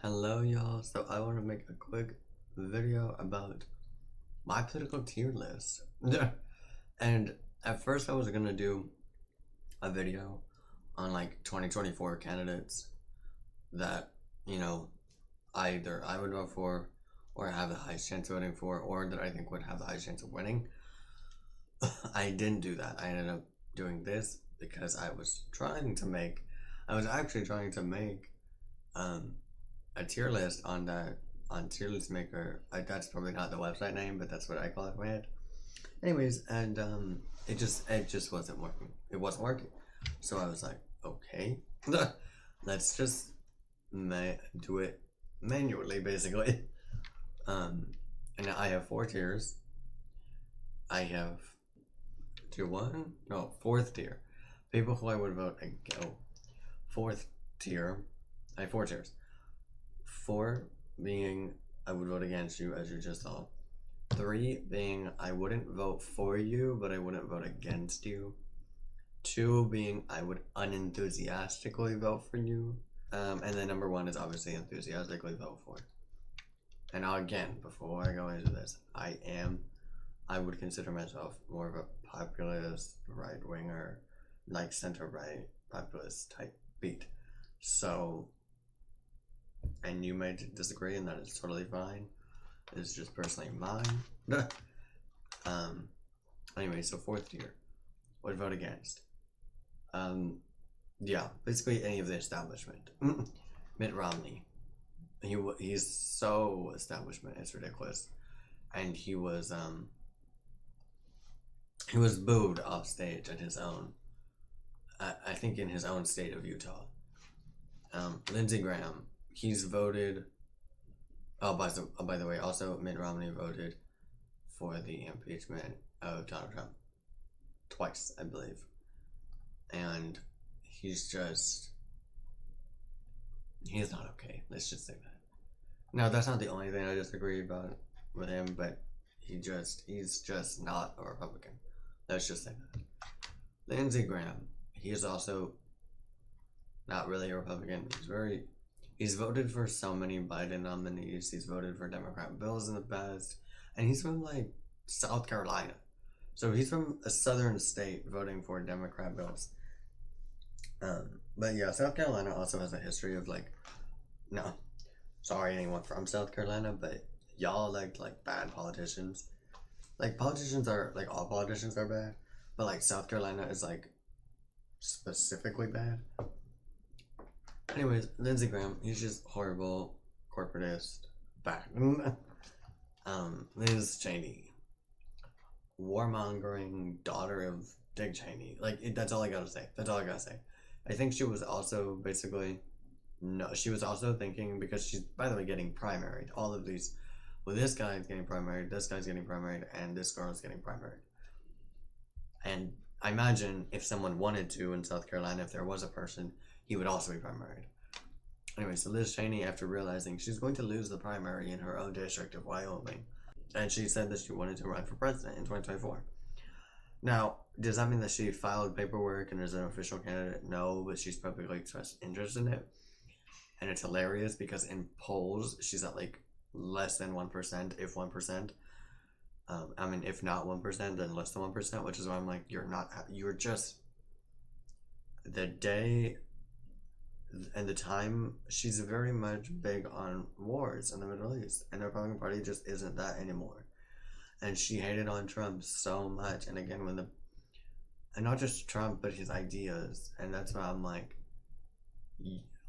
Hello y'all, so I want to make a quick video about my political tier list. And at first I was gonna do a video on like 2024 candidates that, either I would vote for or have the highest chance of voting for or that I think would have the highest chance of winning. I didn't do that. I ended up doing this because I was actually trying to make a tier list on tier list maker. That's probably not the website name, but that's what I call it in my head. Anyways, and it just wasn't working. It wasn't working. So I was like, okay, let's just do it manually, basically. And I have 4 tiers. I have fourth tier. People who I would vote against. Fourth tier. I have 4 tiers. 4 being I would vote against you, as you just saw. 3 being I wouldn't vote for you, but I wouldn't vote against you. 2 being I would unenthusiastically vote for you. And then number 1 is obviously enthusiastically vote for. And now again, before I go into this, I would consider myself more of a populist right winger, like center right populist type beat. So, and you may disagree, and that is totally fine. It's just personally mine. Anyway, so 4th tier. Would vote against. Yeah, basically any of the establishment. Mitt Romney. He's so establishment, it's ridiculous. And he was booed off stage at his own, I think in his own state of Utah. Lindsey Graham, he's voted. Oh, by the way, also Mitt Romney voted for the impeachment of Donald Trump twice, I believe, and he's not okay. Let's just say that. Now, that's not the only thing I disagree about with him, but he's just not a Republican. Let's just say that. Lindsey Graham, he is also not really a Republican. He's voted for so many Biden nominees. He's voted for Democrat bills in the past, and he's from like South Carolina. So he's from a southern state voting for Democrat bills. But yeah, South Carolina also has a history of no, sorry anyone from South Carolina, but y'all like bad politicians. Like politicians are all politicians are bad, but like South Carolina is like specifically bad. Anyways, Lindsey Graham, he's just horrible, corporatist, bad. Liz Cheney, warmongering daughter of Dick Cheney. That's all I gotta say. That's all I gotta say. I think she was also she was also thinking, because she's, by the way, getting primaried. All of these, this guy's getting primaried, this guy's getting primaried, and this girl's getting primaried. And I imagine if someone wanted to in South Carolina, if there was a person, he would also be primaried. Anyway, so Liz Cheney, after realizing she's going to lose the primary in her own district of Wyoming, and she said that she wanted to run for president in 2024. Now, does that mean that she filed paperwork and is an official candidate? No, but she's publicly expressed interest in it. And it's hilarious because in polls, she's at less than 1%, if 1%. If not 1%, then less than 1%, which is why I'm like, you're just, the day and the time, she's very much big on wars in the Middle East, and the Republican Party just isn't that anymore. And she hated on Trump so much, and again, and not just Trump, but his ideas, and that's why I'm like,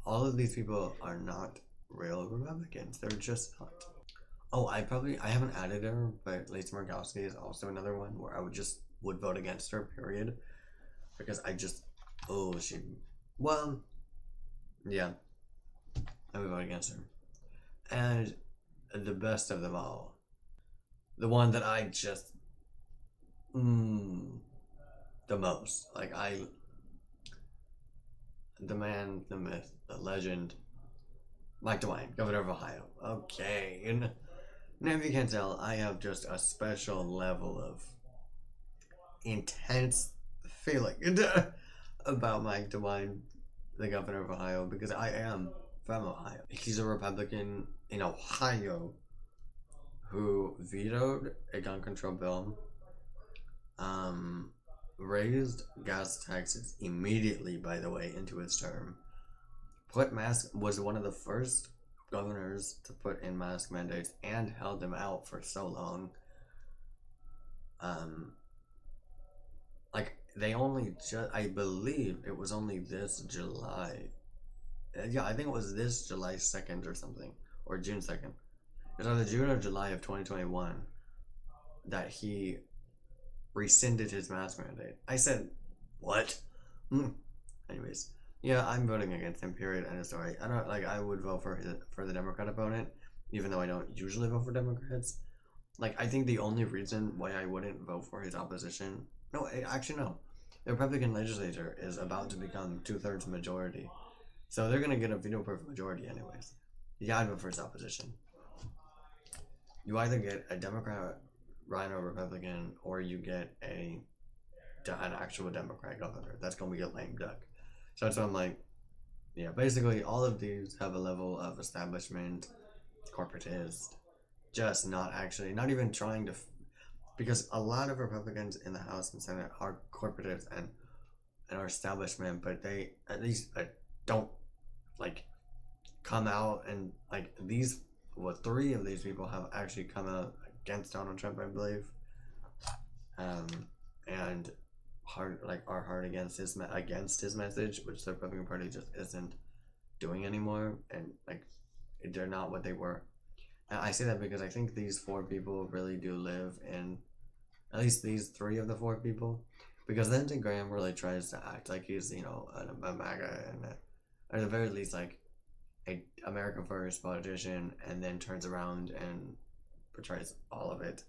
all of these people are not real Republicans. They're just not. Oh, I haven't added her, but Lisa Murkowski is also another one where I would vote against her, period. Because yeah, I would vote against her. And the best of them all, the one that I just, the most, the man, the myth, the legend, Mike DeWine, governor of Ohio. Okay, and now if you can't tell, I have just a special level of intense feeling about Mike DeWine, the governor of Ohio, because I am from Ohio. He's a Republican in Ohio who vetoed a gun control bill, raised gas taxes immediately, by the way, into his term. Was one of the first governors to put in mask mandates and held them out for so long. Like they only I believe it was only this July. Yeah, I think it was this July 2nd or something, or June 2nd. It was either June or July of 2021 that he rescinded his mask mandate. I said, what? Anyways, yeah, I'm voting against him. Period. End of story. I don't like. I would vote for the Democrat opponent, even though I don't usually vote for Democrats. Like, I think the only reason why I wouldn't vote for his opposition. No, actually no. The Republican legislature is about to become 2/3 majority, so they're gonna get a veto-proof majority anyways. Yeah, I'd vote for his opposition. You either get a Democrat, Rhino Republican, or you get an actual Democrat governor. That's gonna be a lame duck. So that's why I'm like, yeah, basically all of these have a level of establishment, corporatist, just not even trying to, because a lot of Republicans in the House and Senate are corporatists and are establishment, but they at least don't like come out and like these. Well, 3 of these people have actually come out against Donald Trump, I believe, and are hard against his message, which the Republican Party just isn't doing anymore, and like they're not what they were. And I say that because I think these 4 people really do live in, at least these 3 of the 4 people, because Lindsey Graham really tries to act like he's, you know, a MAGA, and at the very least like a America First politician, and then turns around and portrays all of it.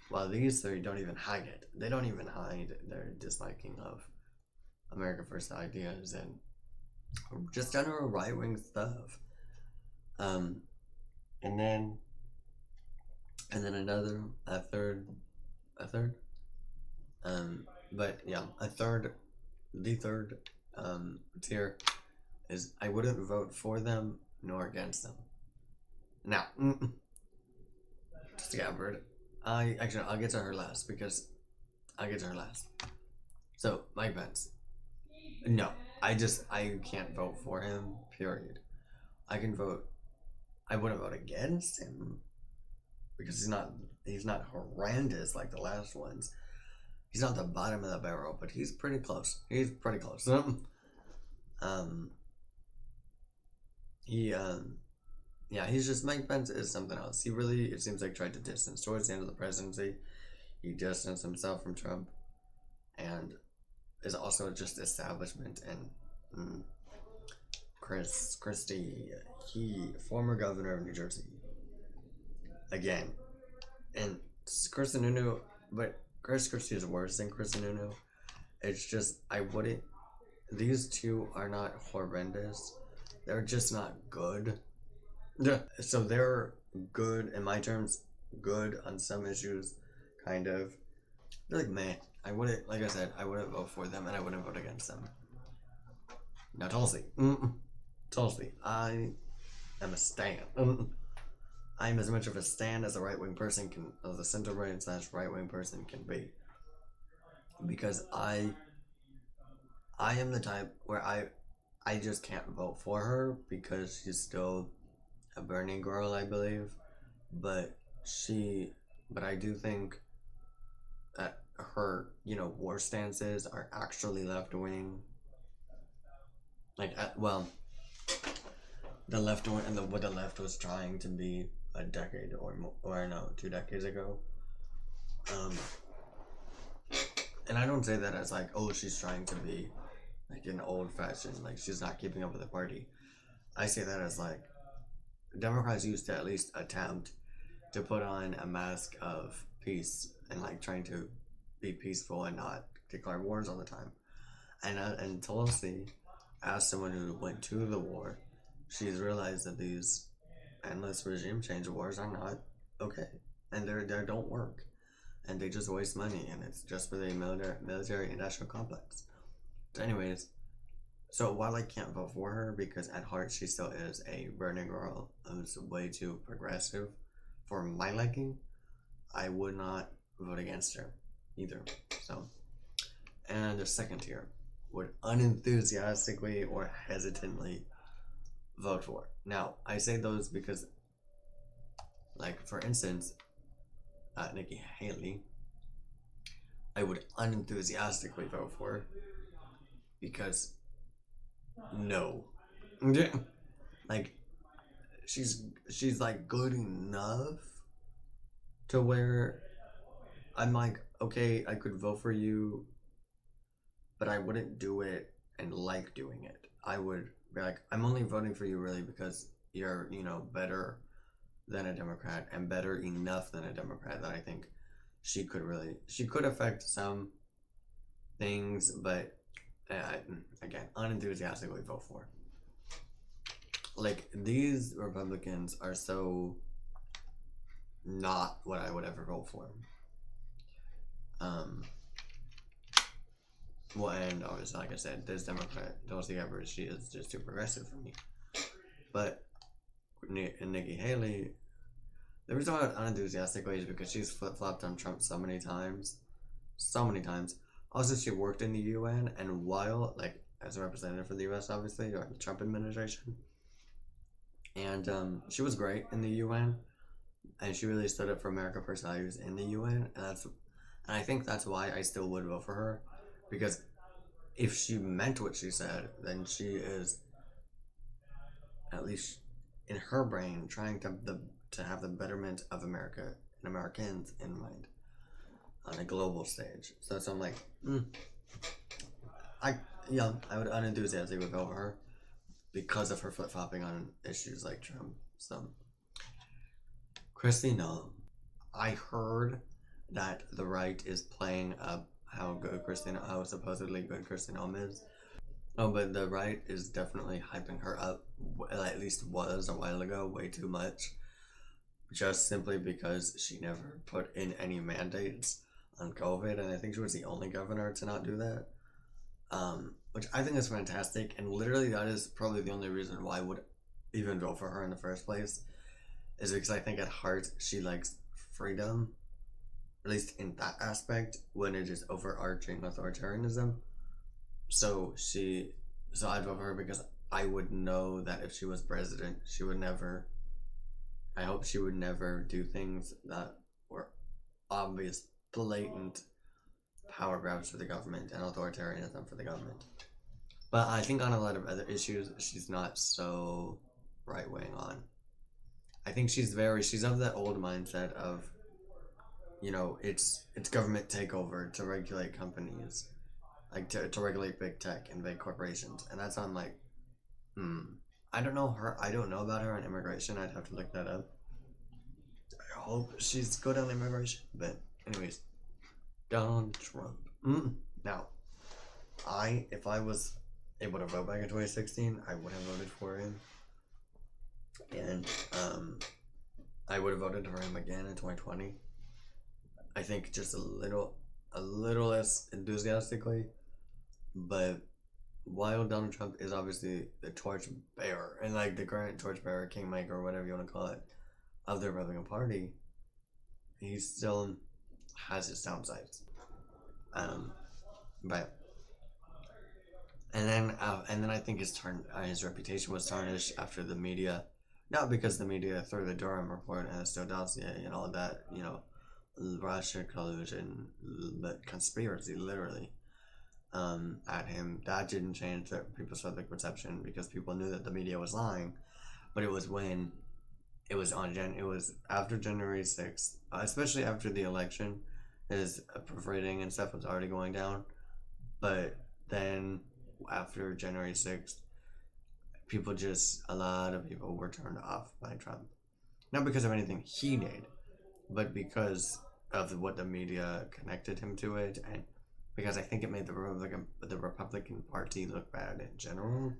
While these 3 don't even hide it. They don't even hide their disliking of America First ideas and just general right-wing stuff. And then a third, but yeah, the third tier is I wouldn't vote for them nor against them. Now, Scabbard, I'll get to her last So, Mike Pence. No, I can't vote for him, period. I wouldn't vote against him because he's not horrendous like the last ones. He's not the bottom of the barrel, but he's pretty close. He's just, Mike Pence is something else. He really, it seems like, tried to distance towards the end of the presidency. He distanced himself from Trump, and is also just establishment. And Chris Christie, former governor of New Jersey, again, and Chris Sununu, but Chris Christie is worse than Chris Sununu. It's just these 2 are not horrendous. They're just not good. Yeah. So they're good, in my terms, good on some issues, kind of. They're like, meh. I wouldn't vote for them, and I wouldn't vote against them. Now, Tulsi. Tulsi. I am a stan. I'm as much of a stan as a right-wing person can, as a center-right / right-wing person can be. Because I am the type where I just can't vote for her because she's still a Bernie girl, I believe. But I do think that her, war stances are actually left-wing. Like, the left wing and what the left was trying to be a decade or more, or no, 2 decades ago. And I don't say that as like, oh, she's trying to be like an old-fashioned, like she's not keeping up with the party. I say that as like, Democrats used to at least attempt to put on a mask of peace and like trying to be peaceful and not declare wars all the time. And Tulsi, as someone who went to the war, she's realized that these endless regime change wars are not okay, and they don't work, and they just waste money, and it's just for the military industrial complex. So anyways, So while I can't vote for her because at heart she still is a Bernie girl who's way too progressive for my liking, I would not vote against her either. So, and the second tier would unenthusiastically or hesitantly vote for. Now, I say those because, like, for instance, Nikki Haley, I would unenthusiastically vote for because no. Like, she's like good enough to where I'm like, okay, I could vote for you, but I wouldn't do it and like doing it. I would be like, I'm only voting for you really because you're, better than a Democrat and better enough than a Democrat that I think she could affect some things, but again, unenthusiastically vote for. Like, these Republicans are so not what I would ever vote for. Um, well, and obviously, like I said, this Democrat, Tulsi Gabbard, she is just too progressive for me. But Nikki Haley, the reason why I'm unenthusiastically is because she's flip flopped on Trump so many times. So many times. Also, she worked in the UN, and while, like, as a representative for the US, obviously, or the Trump administration, and she was great in the UN, and she really stood up for America First values in the UN, and I think that's why I still would vote for her, because if she meant what she said, then she is, at least in her brain, trying to have the betterment of America and Americans in mind on a global stage. So I'm like, I would unenthusiastically vote for her because of her flip flopping on issues like Trump. So Christina, I heard that the right is playing up how supposedly good Christina is. Oh, but the right is definitely hyping her up, at least was a while ago, way too much. Just simply because she never put in any mandates on COVID, and I think she was the only governor to not do that. Which I think is fantastic, and literally that is probably the only reason why I would even vote for her in the first place, is because I think at heart she likes freedom, at least in that aspect, when it is overarching authoritarianism. So I'd vote for her because I would know that if she was president, I hope she would never do things that were obvious, blatant power grabs for the government and authoritarianism for the government. But I think on a lot of other issues, she's not so right wing on. I think she's of that old mindset of, it's government takeover to regulate companies, like to regulate big tech and big corporations, and that's on like, I don't know her. I don't know about her on immigration. I'd have to look that up. I hope she's good on immigration. But anyways, Donald Trump. Now, if I was able to vote back in 2016, I would have voted for him, and I would have voted for him again in 2020. I think just a little less enthusiastically, but while Donald Trump is obviously the torch bearer and like the current torch bearer, kingmaker, whatever you want to call it, of the Republican Party, he still has his downsides. But and then I think his reputation was tarnished after the media, not because the media threw the Durham report and the Stowe dossier and all that, Russia collusion, but conspiracy, literally, at him. That didn't change people's public perception because people knew that the media was lying. But it was when it was after January 6th, especially after the election, his proof rating and stuff was already going down. But then after January 6th, a lot of people were turned off by Trump. Not because of anything he did, but because of what the media connected him to it, and because I think it made the Republican Party look bad in general.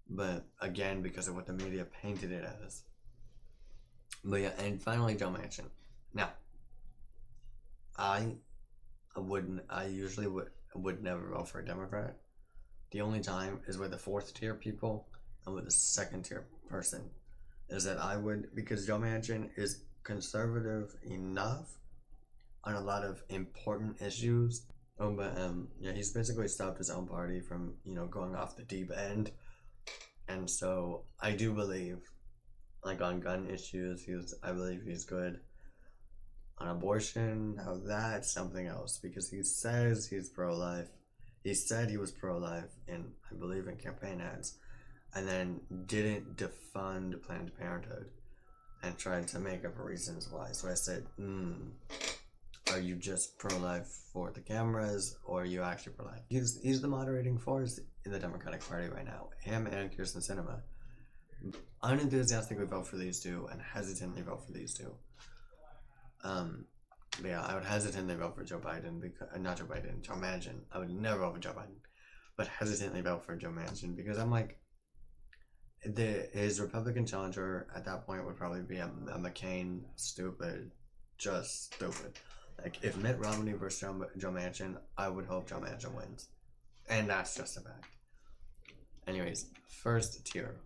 But again, because of what the media painted it as. But yeah, and finally, Joe Manchin. Now, I usually would never vote for a Democrat, The only time is with the fourth tier people and with the second tier person. Is that I would, because Joe Manchin is conservative enough on a lot of important issues. Oh, but yeah, he's basically stopped his own party from going off the deep end, and so I do believe, like on gun issues, I believe he's good. On abortion, now that's something else because he says he's pro-life. He said he was pro-life in, I believe, in campaign ads, and then didn't defund Planned Parenthood and tried to make up reasons why. So I said, are you just pro-life for the cameras, or are you actually pro-life? He's the moderating force in the Democratic Party right now. Him and Kirsten Sinema unenthusiastically vote for these two and hesitantly vote for these two. But yeah, I would hesitantly vote for Joe Biden because not Joe Biden, Joe Manchin. I would never vote for Joe Biden, but hesitantly vote for Joe Manchin because I'm like, his Republican challenger at that point would probably be a McCain, just stupid. Like if Mitt Romney versus Joe Manchin, I would hope Joe Manchin wins, and that's just a fact. Anyways, first tier.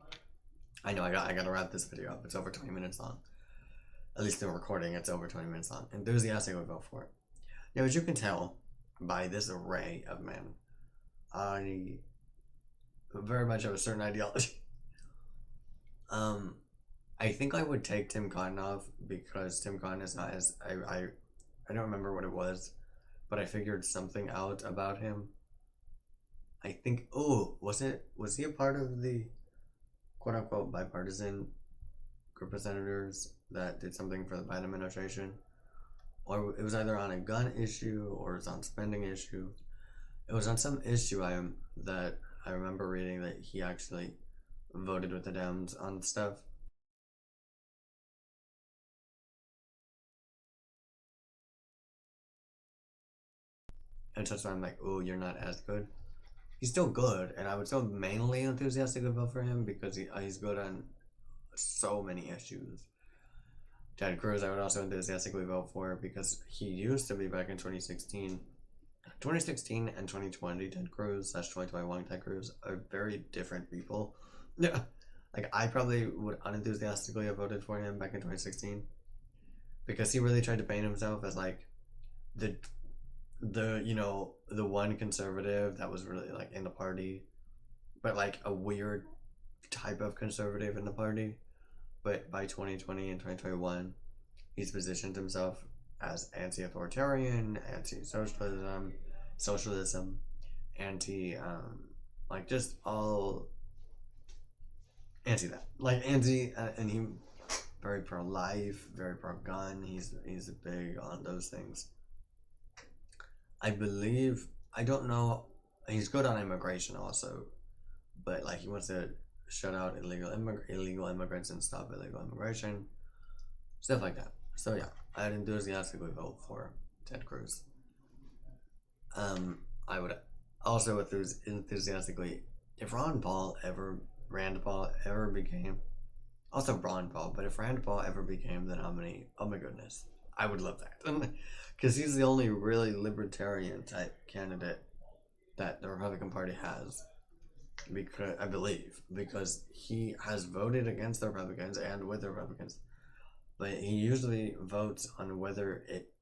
I know I gotta wrap this video up. It's over 20 minutes long. At least the recording, it's over 20 minutes long. Enthusiastic would vote for it. Now, as you can tell by this array of men, I very much have a certain ideology. I think I would take Tim Cotton off because Tim Cotton is not as I don't remember what it was, but I figured something out about him. I think was he a part of the quote unquote bipartisan group of senators that did something for the Biden administration? Or it was either on a gun issue or it was on spending issue. It was on some issue that I remember reading that he actually voted with the Dems on stuff. And so I'm like, oh, you're not as good. He's still good, and I would still mainly enthusiastically vote for him because he's good on so many issues. Ted Cruz, I would also enthusiastically vote for because he used to be back in 2016. 2016 and 2020 Ted Cruz / 2021 Ted Cruz are very different people. Yeah, like I probably would unenthusiastically have voted for him back in 2016 because he really tried to paint himself as like the one conservative that was really like in the party, but like a weird type of conservative in the party. But by 2020 and 2021, he's positioned himself as anti-authoritarian, anti-socialism, anti, like just all anti that, like anti, and he very pro-life, very pro-gun. He's big on those things. I believe, I don't know, he's good on immigration also, but like he wants to shut out illegal immigrants and stop illegal immigration, stuff like that. So yeah, I'd enthusiastically vote for Ted Cruz. I would also enthusiastically, if Rand Paul ever became, also Ron Paul, but if Rand Paul ever became the nominee, oh my goodness, I would love that. Because he's the only really libertarian type candidate that the Republican Party has. Because I believe, because he has voted against the Republicans and with the Republicans, but he usually votes on whether it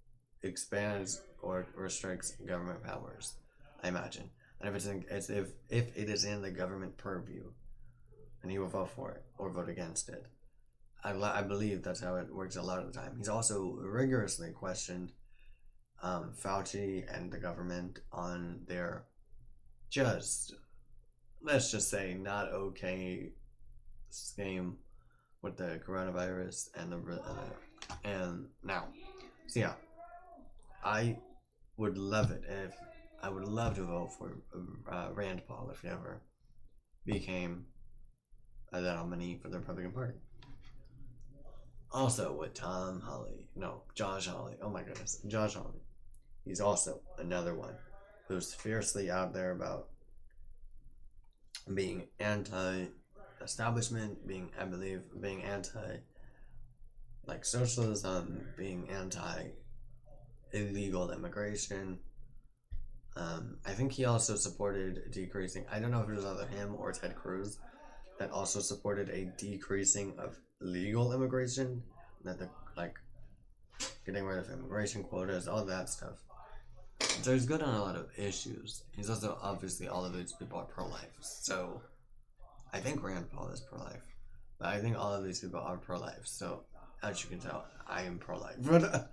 expands or restricts government powers, I imagine. And if it is in the government purview, then he will vote for it or vote against it. I believe that's how it works a lot of the time. He's also rigorously questioned Fauci and the government on their let's just say not okay scheme with the coronavirus and now. So yeah, I would love it if I would love to vote for Rand Paul if he ever became the nominee for the Republican Party. Also with Josh Hawley. Oh my goodness, Josh Hawley. He's also another one who's fiercely out there about being anti-establishment, being anti like socialism, being anti illegal immigration. I think he also supported decreasing. I don't know if it was either him or Ted Cruz that also supported a decreasing of legal immigration. That the like getting rid of immigration quotas, all that stuff. So he's good on a lot of issues. He's also obviously all of these people are pro-life. So I think Rand Paul is pro-life, but I think all of these people are pro-life. So as you can tell, I am pro-life. But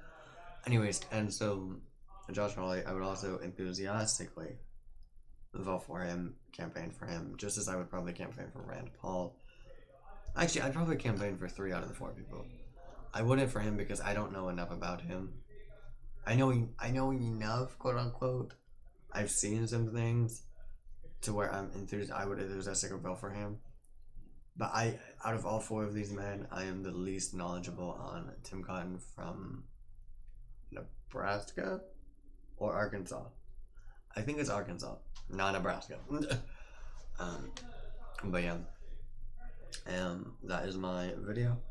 anyways, and so Josh Hawley, I would also enthusiastically vote for him, campaign for him, just as I would probably campaign for Rand Paul. Actually, I'd probably campaign for 3 out of the 4 people. I wouldn't for him because I don't know enough about him. I know enough, quote unquote. I've seen some things to where I would enthusiastically vote for him. But out of all 4 of these men, I am the least knowledgeable on Tim Cotton from Nebraska or Arkansas. I think it's Arkansas, not Nebraska. But yeah, that is my video.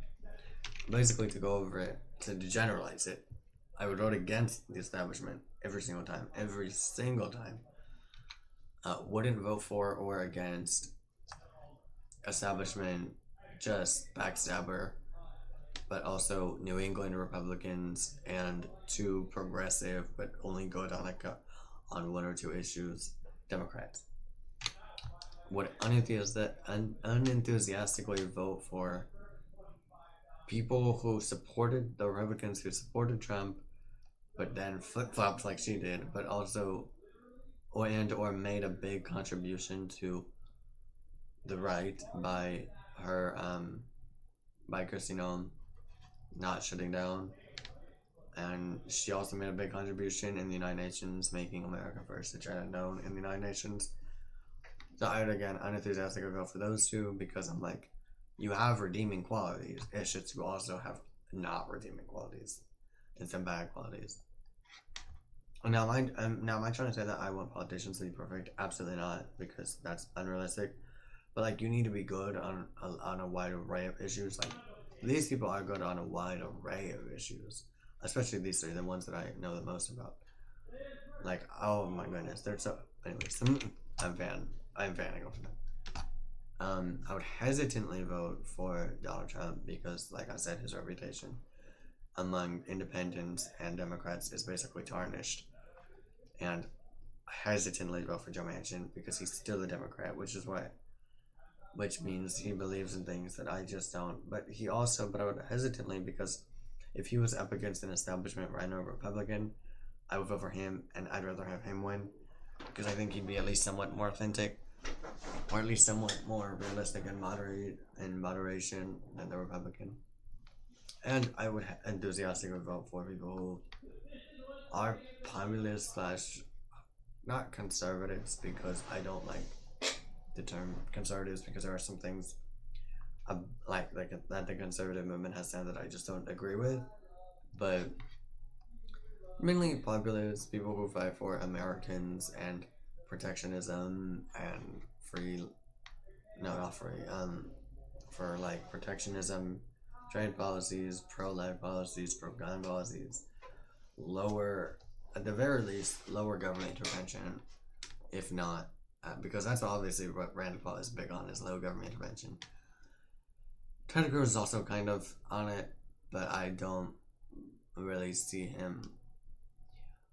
Basically, to go over it, to generalize it, I would vote against the establishment every single time. Every single time. Wouldn't vote for or against establishment, just backstabber, but also New England Republicans and 2 progressive, but only good on 1 or 2 issues, Democrats. Would unenthusiastically vote for people who supported the Republicans who supported Trump, but then flip-flopped like she did, but also or made a big contribution to the right by her by Christine Noem not shutting down, and she also made a big contribution in the United Nations, making America first to China known in the United Nations. So I would again unenthusiastically go for those 2 because I'm like, you have redeeming qualities. It's just you also have not redeeming qualities and some bad qualities. Now, am I trying to say that I want politicians to be perfect? Absolutely not, because that's unrealistic. But like, you need to be good on a wide array of issues. Like, these people are good on a wide array of issues, especially these 3, the ones that I know the most about. Like, oh my goodness, they're so. Anyways, I'm fanning over them. I would hesitantly vote for Donald Trump because, like I said, his reputation among independents and Democrats is basically tarnished. And hesitantly vote for Joe Manchin because he's still a Democrat, which means he believes in things that I just don't. But I would hesitantly, because if he was up against an establishment rhino Republican, I would vote for him, and I'd rather have him win because I think he'd be at least somewhat more authentic, or at least somewhat more realistic and moderation than the Republican. And I would enthusiastically vote for people who are populist slash not conservatives, because I don't like the term conservatives, because there are some things like that the conservative movement has said that I just don't agree with. But mainly populists, people who fight for Americans and protectionism and for like protectionism, trade policies, pro-life policies, pro-gun policies, at the very least, lower government intervention, if not, because that's obviously what Rand Paul is big on, is low government intervention. Ted Cruz is also kind of on it, but I don't really see him.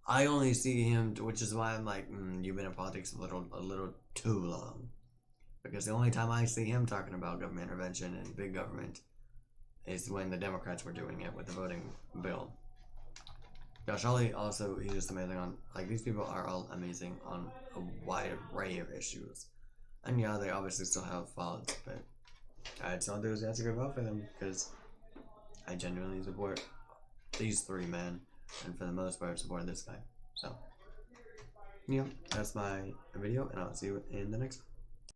I only see him, which is why I'm like, you've been in politics a little too long, because the only time I see him talking about government intervention and big government is when the Democrats were doing it with the voting bill. Josh Hawley also, he's just amazing on, like, these people are all amazing on a wide array of issues. And yeah, they obviously still have faults, but I'd still enthusiastically vote for them because I genuinely support these 3 men, and for the most part support this guy. So yeah, that's my video, and I'll see you in the next one.